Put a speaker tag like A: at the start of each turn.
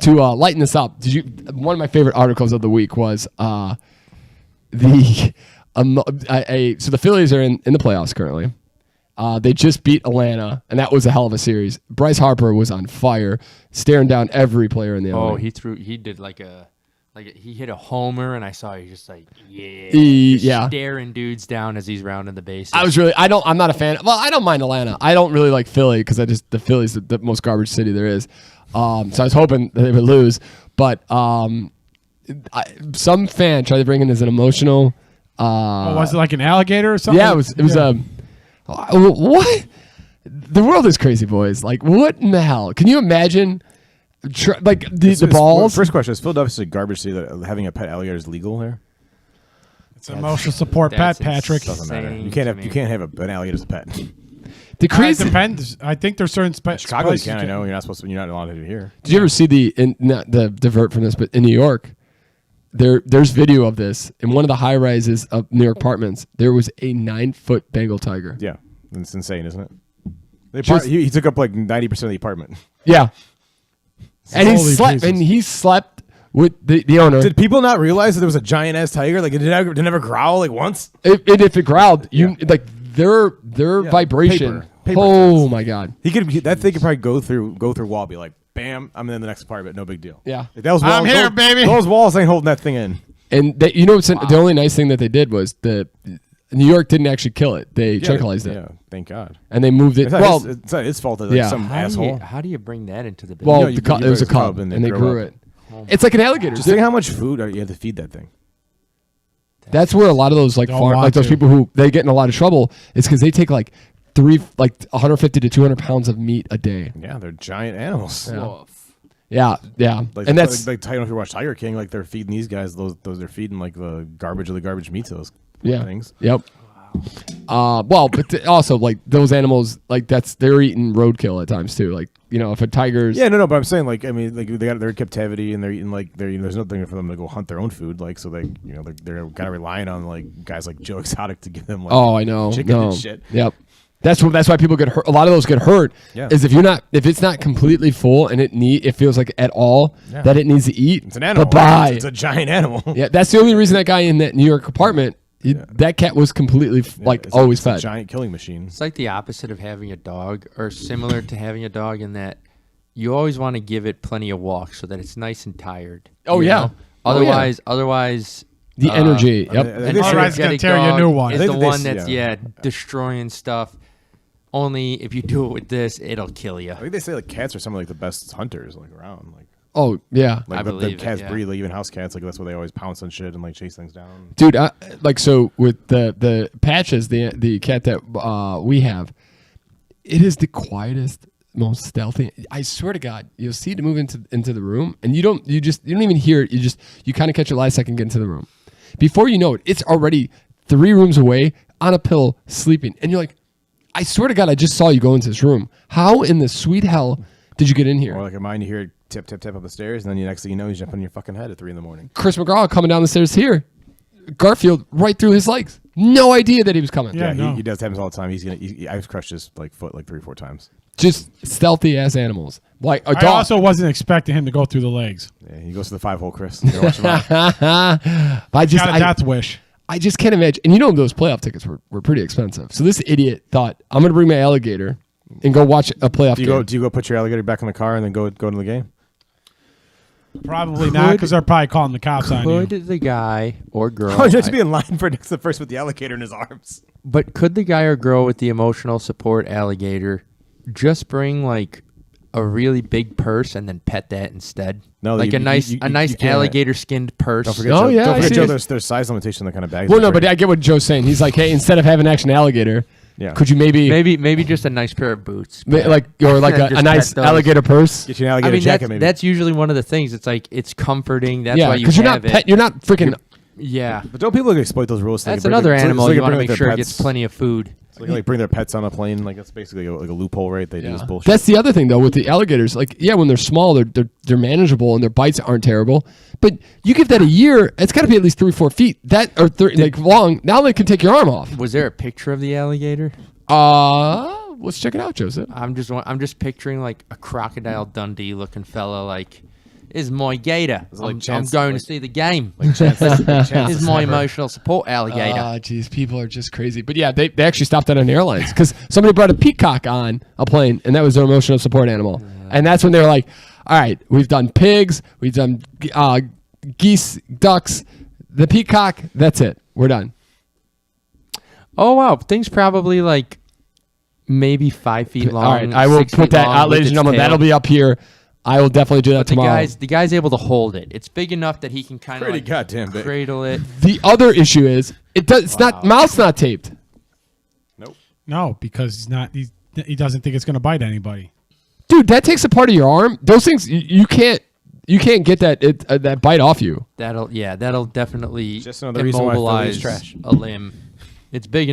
A: to lighten this up, one of my favorite articles of the week was so the Phillies are in the playoffs currently. They just beat Atlanta, and that was a hell of a series. Bryce Harper was on fire, staring down every player in the
B: Oh,
A: alley.
B: he did he hit a homer, and I saw he just staring dudes down as he's rounding the bases.
A: I'm not a fan. Well, I don't mind Atlanta. I don't really like Philly because the Philly's the most garbage city there is. So I was hoping that they would lose, but some fan tried to bring in as an emotional.
C: Was it like an alligator or something?
A: Yeah, it was. What? The world is crazy, boys. Like, what in the hell? Can you imagine? The balls.
D: First question: is Philadelphia a garbage city that having a pet alligator is legal there?
C: It's an emotional support pet, Patrick.
D: Doesn't matter. You can't have an alligator as a pet.
A: The crazy
C: depends. I think there's certain
D: Chicago you can. I know you're not supposed to. You're not allowed to do it here.
A: Did you ever see not the divert from this, but in New York, there's video of this in one of the high rises of New York apartments. There was a 9-foot Bengal tiger.
D: Yeah, it's insane, isn't it? He took up like 90% of the apartment.
A: Yeah. And he slept with the owner.
D: Did people not realize that there was a giant ass tiger? Like it never growl like once.
A: If it growled, their vibration.
D: Paper
A: my god!
D: That thing could probably go through wall, be like, bam, I'm in the next apartment, no big deal.
A: Yeah,
C: I'm here, baby.
D: Those walls ain't holding that thing in.
A: And the only nice thing that they did was New York didn't actually kill it; they tranquilized it.
D: Yeah, thank God.
A: And they moved it.
D: It's not his fault that some asshole.
B: How do you bring that into the business?
A: Well, it was a cub, and they grew it. It's like an alligator.
D: Just think how much food you have to feed that thing.
A: That's where a lot of those those people who they get in a lot of trouble is because they take 150 to 200 pounds of meat a day.
D: Yeah, they're giant animals.
A: Yeah.
D: And that's like if you watch Tiger King, like they're feeding these guys those they're feeding like the garbage of the garbage meat to those things.
A: Yep. But also like those animals, like they're eating roadkill at times too. Like if a tiger's
D: but I'm saying but they got their captivity and they're eating there's nothing for them to go hunt their own food so they're kind of relying on guys like Joe Exotic to give them
A: I know
D: chicken and shit.
A: Yep. That's why people get hurt. A lot of those get hurt.
D: Yeah.
A: Is if it's not completely full and it feels like at all that it needs to eat.
D: It's an animal.
A: Bye-bye.
D: It's a giant animal.
A: Yeah, that's the only reason that guy in that New York apartment. That cat was completely always fed.
D: A giant killing machine.
B: It's like the opposite of having a dog, or similar to having a dog in that you always want to give it plenty of walks so that it's nice and tired.
A: Oh yeah.
B: Otherwise,
A: the energy. Yep.
B: An
C: Otherwise, gonna tear you a new one.
B: Is the one that's destroying stuff. Only if you do it with this, it'll kill you.
D: I think they say cats are some of the best hunters around.
A: Oh yeah,
B: I believe
D: the cats
B: it,
D: breed even house cats. That's why they always pounce on shit and chase things down.
A: Dude, so with the Patches, the cat that we have, it is the quietest, most stealthy. I swear to God, you'll see it move into the room, and you don't even hear it. You kind of catch it last second, get into the room. Before you know it, it's already 3 rooms away on a pillow sleeping, and you're like, I swear to God, I just saw you go into this room. How in the sweet hell did you get in here?
D: Or like mine, you hear it tip, tip, tip up the stairs, and then the next thing you know, he's jumping on your fucking head at 3 a.m.
A: Chris McGraw coming down the stairs here. Garfield right through his legs. No idea that he was coming.
D: Yeah, he does happens all the time. I've crushed his foot 3 or 4 times.
A: Just stealthy ass animals. Like a dog.
C: I also wasn't expecting him to go through the legs.
D: Yeah, he goes to the 5-hole, Chris. You watch him out.
C: Got a death wish.
A: I just can't imagine. And those playoff tickets were pretty expensive. So this idiot thought, I'm going to bring my alligator and go watch a playoff game.
D: Do you go put your alligator back in the car and then go to the game?
C: Probably not, because they're probably calling the cops on you.
B: Could the guy or girl...
D: Oh, just be in line for next to first with the alligator in his arms.
B: But could the guy or girl with the emotional support alligator just bring a really big purse and then pet that instead?
D: No,
B: a nice alligator skinned purse.
D: Don't forget, Joe, there's size limitation on the kind of bags.
A: Well, no, but I get what Joe's saying. He's like, hey, instead of having action alligator, could you
B: maybe just a nice pair of boots,
A: or a nice alligator purse?
D: Get you an alligator jacket, maybe.
B: That's usually one of the things. It's it's comforting. That's why you
A: because
B: have
A: you're not freaking.
B: Yeah,
D: but don't people exploit those rules?
B: That's another animal you want to make sure it gets plenty of food.
D: So they bring their pets on a plane. That's basically a loophole, right? They do this bullshit.
A: That's the other thing, though, with the alligators. When they're small, they're manageable and their bites aren't terrible. But you give that a year, it's got to be at least 3-4 feet long. Now they can take your arm off.
B: Was there a picture of the alligator?
A: Let's check it out, Joseph.
B: I'm just picturing a Crocodile Dundee looking fella. Is my gator.
D: It's like
B: I'm
D: Chance-
B: going
D: like-
B: to see the game.
D: Like Chance
B: Is my
D: the Snapper.
B: emotional support alligator.
A: Jeez, people are just crazy. But yeah, they actually stopped that on airlines because somebody brought a peacock on a plane, and that was their emotional support animal. And that's when they were like, all right, we've done pigs, we've done geese, ducks, the peacock, that's it. We're done.
B: Oh, wow. Thing's probably like maybe 5 feet long.
A: All right, I will
B: 6
A: put
B: feet
A: that
B: long
A: out,
B: with
A: ladies and
B: its
A: gentlemen.
B: tail.
A: That'll be up here. I will definitely do that
B: But the
A: tomorrow.
B: guy's able to hold it. It's big enough that he can kind of
D: Pretty
B: like
D: goddamn big.
B: cradle it.
A: The other issue is it's not mouth's not taped.
D: Nope.
C: No, because he doesn't think it's going to bite anybody.
A: Dude, that takes a part of your arm. Those things you can't get that bite off you.
B: That'll definitely
D: Just another reason why Philly's
B: immobilize
D: trash.
B: a limb. It's big enough.